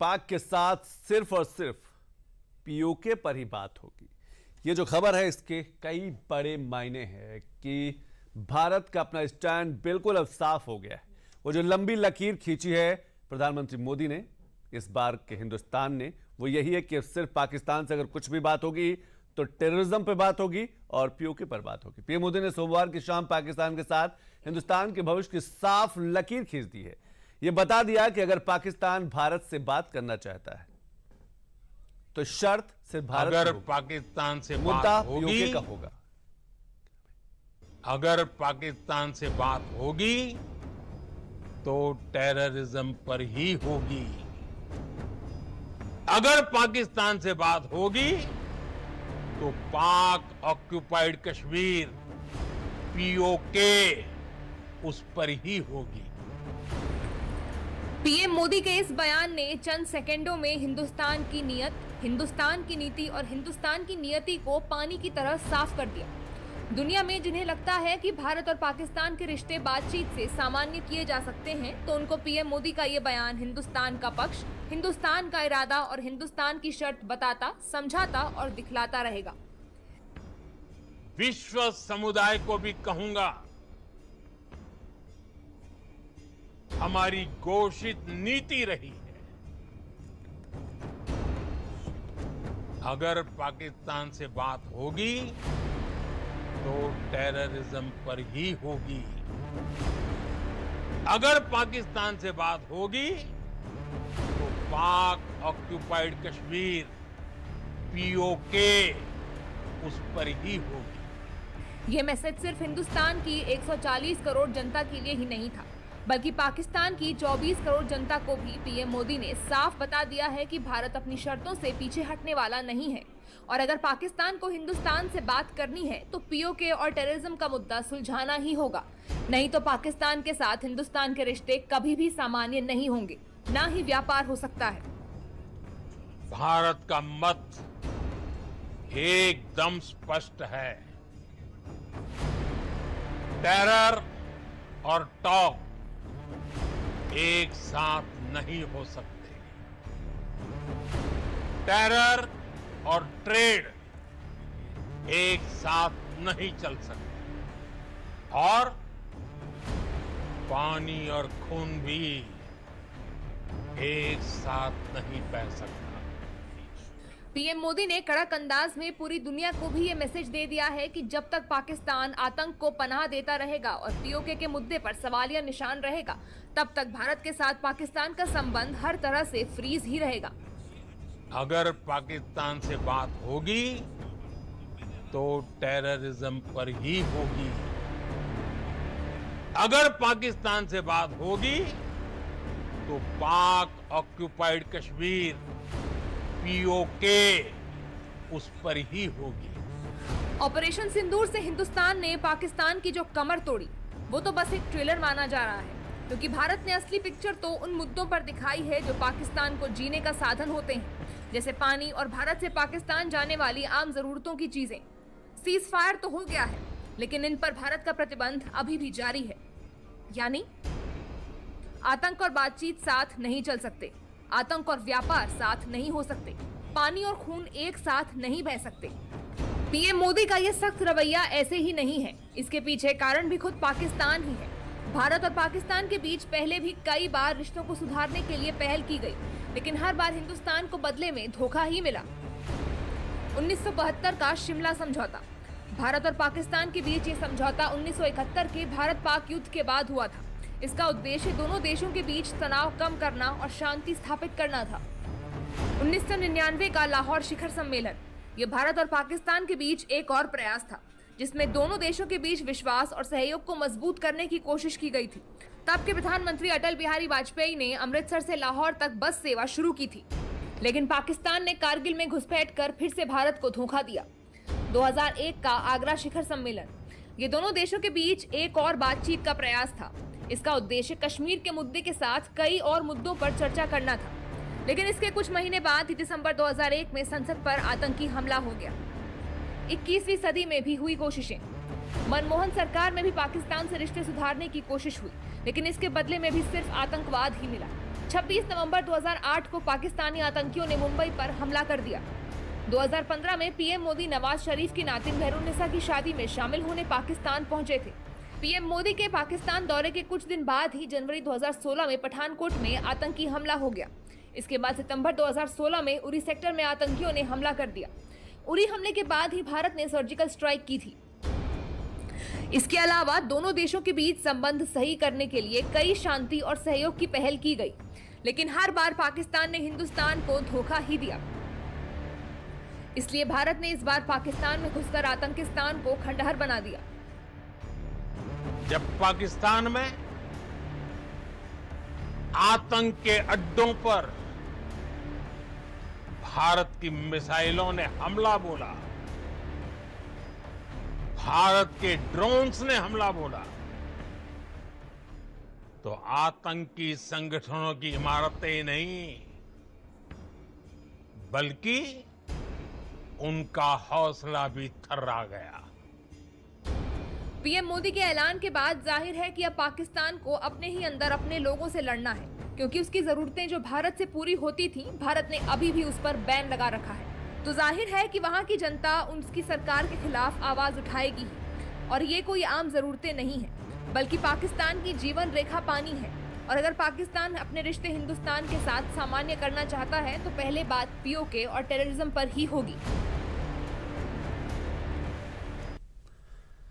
पाक के साथ सिर्फ और सिर्फ पीओके पर ही बात होगी। ये जो खबर है इसके कई बड़े मायने हैं कि भारत का अपना स्टैंड बिल्कुल अब साफ हो गया है। वो जो लंबी लकीर खींची है प्रधानमंत्री मोदी ने इस बार के हिंदुस्तान ने, वो यही है कि सिर्फ पाकिस्तान से अगर कुछ भी बात होगी तो टेररिज्म पे बात होगी और पीओके पर बात होगी। पीएम मोदी ने सोमवार की शाम पाकिस्तान के साथ हिंदुस्तान के भविष्य की साफ लकीर खींच दी है। यह बता दिया कि अगर पाकिस्तान भारत से बात करना चाहता है तो शर्त सिर्फ भारत, अगर पाकिस्तान से मुद्दा बात होगी, पीओके का होगा। अगर पाकिस्तान से बात होगी तो टेररिज्म पर ही होगी। अगर पाकिस्तान से बात होगी तो पाक ऑक्युपाइड कश्मीर पीओके उस पर ही होगी। पीएम मोदी के इस बयान ने चंद सेकंडों में हिंदुस्तान की नीयत, हिंदुस्तान की नीति और हिंदुस्तान की नियति को पानी की तरह साफ कर दिया। दुनिया में जिन्हें लगता है कि भारत और पाकिस्तान के रिश्ते बातचीत से सामान्य किए जा सकते हैं, तो उनको पीएम मोदी का ये बयान हिंदुस्तान का पक्ष, हिंदुस्तान का इरादा और हिंदुस्तान की शर्त बताता, समझाता और दिखलाता रहेगा। विश्व समुदाय को भी कहूंगा, हमारी घोषित नीति रही है, अगर पाकिस्तान से बात होगी तो टेररिज्म पर ही होगी। अगर पाकिस्तान से बात होगी तो पाक ऑक्युपाइड कश्मीर पीओके उस पर ही होगी। ये मैसेज सिर्फ हिंदुस्तान की 140 करोड़ जनता के लिए ही नहीं था, बल्कि पाकिस्तान की 24 करोड़ जनता को भी पीएम मोदी ने साफ बता दिया है कि भारत अपनी शर्तों से पीछे हटने वाला नहीं है और अगर पाकिस्तान को हिंदुस्तान से बात करनी है तो पीओके और टेररिज्म का मुद्दा सुलझाना ही होगा। नहीं तो पाकिस्तान के साथ हिंदुस्तान के रिश्ते कभी भी सामान्य नहीं होंगे, ना ही व्यापार हो सकता है। भारत का मत एकदम स्पष्ट है। टेरर और टॉक एक साथ नहीं हो सकते। टेरर और ट्रेड एक साथ नहीं चल सकते और पानी और खून भी एक साथ नहीं बह सकता। पीएम मोदी ने कड़क अंदाज में पूरी दुनिया को भी ये मैसेज दे दिया है कि जब तक पाकिस्तान आतंक को पनाह देता रहेगा और पीओके के मुद्दे पर सवालिया निशान रहेगा, तब तक भारत के साथ पाकिस्तान का संबंध हर तरह से फ्रीज ही रहेगा। अगर पाकिस्तान से बात होगी तो टेररिज्म पर ही होगी। अगर पाकिस्तान से बात होगी तो पाक ऑक्युपाइड कश्मीर पीओके उस पर ही होगी। ऑपरेशन सिंदूर से हिंदुस्तान ने पाकिस्तान की जो कमर तोड़ी, वो तो बस एक ट्रेलर माना जा रहा है, क्योंकि भारत ने असली पिक्चर तो उन मुद्दों पर दिखाई है जो पाकिस्तान को जीने का साधन होते हैं, जैसे पानी और भारत से पाकिस्तान जाने वाली आम जरूरतों की चीजें। सीज फायर तो हो गया है, लेकिन इन पर भारत का प्रतिबंध अभी भी जारी है। यानी आतंक और बातचीत साथ नहीं चल सकते, आतंक और व्यापार साथ नहीं हो सकते, पानी और खून एक साथ नहीं बह सकते। पीएम मोदी का यह सख्त रवैया ऐसे ही नहीं है, इसके पीछे कारण भी खुद पाकिस्तान ही है। भारत और पाकिस्तान के बीच पहले भी कई बार रिश्तों को सुधारने के लिए पहल की गई, लेकिन हर बार हिंदुस्तान को बदले में धोखा ही मिला। 1972 का शिमला समझौता, भारत और पाकिस्तान के बीच ये समझौता 1971 के भारत पाक युद्ध के बाद हुआ था। इसका उद्देश्य दोनों देशों के बीच तनाव कम करना और शांति स्थापित करना था। 1999 का लाहौर शिखर सम्मेलन, ये भारत और पाकिस्तान के बीच एक और प्रयास था, जिसमें दोनों देशों के बीच विश्वास और सहयोग को मजबूत करने की कोशिश की गई थी। तब के प्रधानमंत्री अटल बिहारी वाजपेयी ने अमृतसर से लाहौर तक बस सेवा शुरू की थी, लेकिन पाकिस्तान ने कारगिल में घुसपैठ कर फिर से भारत को धोखा दिया। 2001 का आगरा शिखर सम्मेलन, ये दोनों देशों के बीच एक और बातचीत का प्रयास था। इसका उद्देश्य कश्मीर के मुद्दे के साथ कई और मुद्दों पर चर्चा करना था, लेकिन इसके कुछ महीने बाद ही दिसंबर 2001 में संसद पर आतंकी हमला हो गया। 21वीं सदी में भी हुई कोशिशें, मनमोहन सरकार में भी पाकिस्तान से रिश्ते सुधारने की कोशिश हुई, लेकिन इसके बदले में भी सिर्फ आतंकवाद ही मिला। 26 नवंबर 2008 को पाकिस्तानी आतंकियों ने मुंबई पर हमला कर दिया। 2015 में पीएम मोदी नवाज शरीफ की नातिन मेहरुन्निसा की शादी में शामिल होने पाकिस्तान पहुंचे थे। पीएम मोदी के पाकिस्तान दौरे के कुछ दिन बाद ही जनवरी 2016 में पठानकोट में आतंकी हमला हो गया। इसके बाद सितंबर 2016 में उरी सेक्टर में आतंकियों ने हमला कर दिया। उरी हमले के बाद ही भारत ने सर्जिकल स्ट्राइक की थी। इसके अलावा दोनों देशों के बीच संबंध सही करने के लिए कई शांति और सहयोग की पहल की गई, लेकिन हर बार पाकिस्तान ने हिंदुस्तान को धोखा ही दिया। इसलिए भारत ने इस बार पाकिस्तान में घुसकर आतंकिस्तान को खंडहर बना दिया। जब पाकिस्तान में आतंक के अड्डों पर भारत की मिसाइलों ने हमला बोला, भारत के ड्रोन्स ने हमला बोला, तो आतंकी संगठनों की इमारतें नहीं बल्कि उनका हौसला भी थर्रा गया। पीएम मोदी के ऐलान के बाद जाहिर है कि अब पाकिस्तान को अपने ही अंदर अपने लोगों से लड़ना है, क्योंकि उसकी जरूरतें जो भारत से पूरी होती थी, भारत ने अभी भी उस पर बैन लगा रखा है। तो जाहिर है कि वहां की जनता उसकी सरकार के खिलाफ आवाज उठाएगी और ये कोई आम जरूरतें नहीं है, बल्कि पाकिस्तान की जीवन रेखा पानी है। और अगर पाकिस्तान अपने रिश्ते हिंदुस्तान के साथ सामान्य करना चाहता है तो पहले बात पीओके और टेररिज्म पर ही होगी।